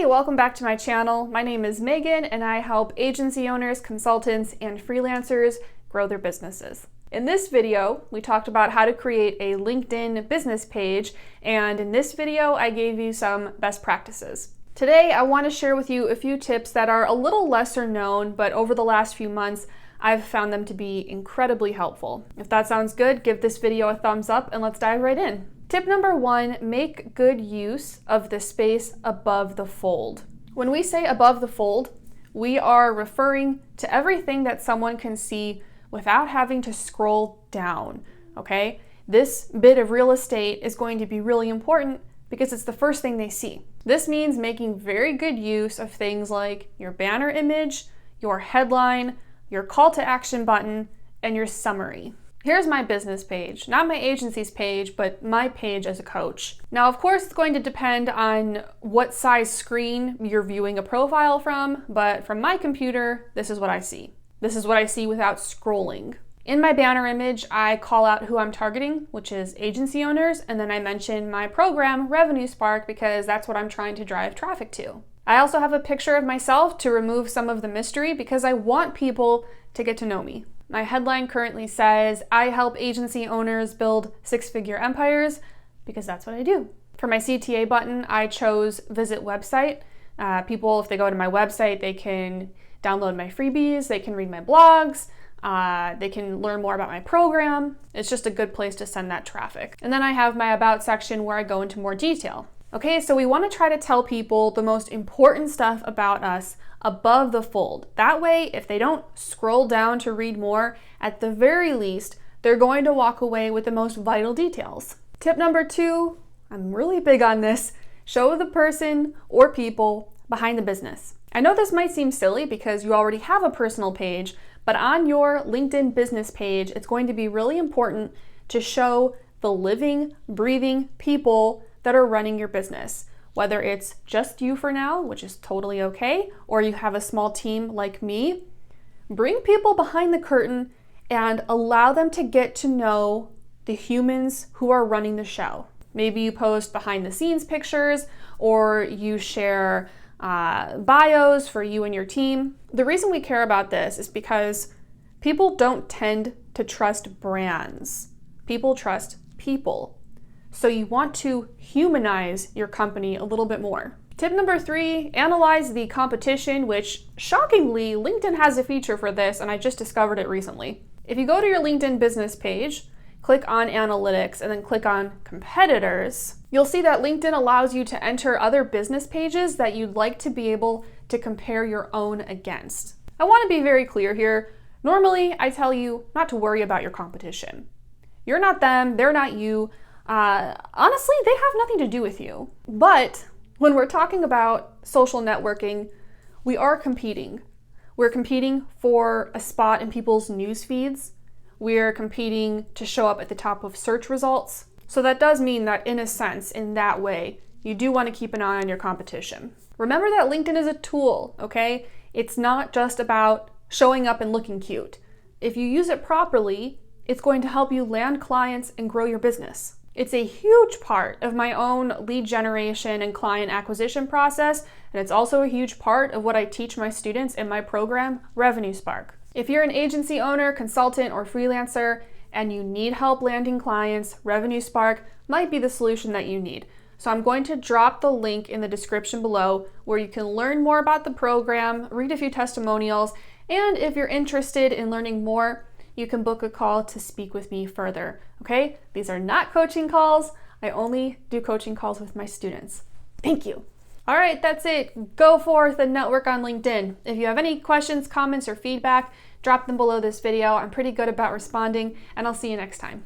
Hey, welcome back to my channel. My name is Megan and I help agency owners, consultants, and freelancers grow their businesses. In this video, we talked about how to create a LinkedIn business page, and in this video, I gave you some best practices. Today, I want to share with you a few tips that are a little lesser known, but over the last few months, I've found them to be incredibly helpful. If that sounds good, give this video a thumbs up and let's dive right in. Tip number one, make good use of the space above the fold. When we say above the fold, we are referring to everything that someone can see without having to scroll down, okay? This bit of real estate is going to be really important because it's the first thing they see. This means making very good use of things like your banner image, your headline, your call to action button, and your summary. Here's my business page, not my agency's page, but my page as a coach. Now, of course, it's going to depend on what size screen you're viewing a profile from, but from my computer, this is what I see. This is what I see without scrolling. In my banner image, I call out who I'm targeting, which is agency owners, and then I mention my program, Revenue Spark, because that's what I'm trying to drive traffic to. I also have a picture of myself to remove some of the mystery because I want people to get to know me. My headline currently says, I help agency owners build six-figure empires, because that's what I do. For my CTA button, I chose visit website. People, if they go to my website, they can download my freebies, they can read my blogs, they can learn more about my program. It's just a good place to send that traffic. And then I have my about section where I go into more detail. Okay, so we want to try to tell people the most important stuff about us above the fold. That way, if they don't scroll down to read more, at the very least, they're going to walk away with the most vital details. Tip number two, I'm really big on this, show the person or people behind the business. I know this might seem silly because you already have a personal page, but on your LinkedIn business page, it's going to be really important to show the living, breathing people that are running your business. Whether it's just you for now, which is totally okay, or you have a small team like me, bring people behind the curtain and allow them to get to know the humans who are running the show. Maybe you post behind the scenes pictures or you share bios for you and your team. The reason we care about this is because people don't tend to trust brands. People trust people. So you want to humanize your company a little bit more. Tip number three, analyze the competition, which shockingly, LinkedIn has a feature for this and I just discovered it recently. If you go to your LinkedIn business page, click on analytics and then click on competitors, you'll see that LinkedIn allows you to enter other business pages that you'd like to be able to compare your own against. I want to be very clear here. Normally, I tell you not to worry about your competition. You're not them, they're not you. Honestly, they have nothing to do with you. But when we're talking about social networking, we are competing. We're competing for a spot in people's news feeds. We're competing to show up at the top of search results. So that does mean that in a sense, in that way, you do want to keep an eye on your competition. Remember that LinkedIn is a tool, okay? It's not just about showing up and looking cute. If you use it properly, it's going to help you land clients and grow your business. It's a huge part of my own lead generation and client acquisition process, and it's also a huge part of what I teach my students in my program, Revenue Spark. If you're an agency owner, consultant, or freelancer, and you need help landing clients, Revenue Spark might be the solution that you need. So I'm going to drop the link in the description below where you can learn more about the program, read a few testimonials, and if you're interested in learning more, you can book a call to speak with me further, okay? These are not coaching calls. I only do coaching calls with my students. Thank you. All right, that's it. Go forth and network on LinkedIn. If you have any questions, comments, or feedback, drop them below this video. I'm pretty good about responding, and I'll see you next time.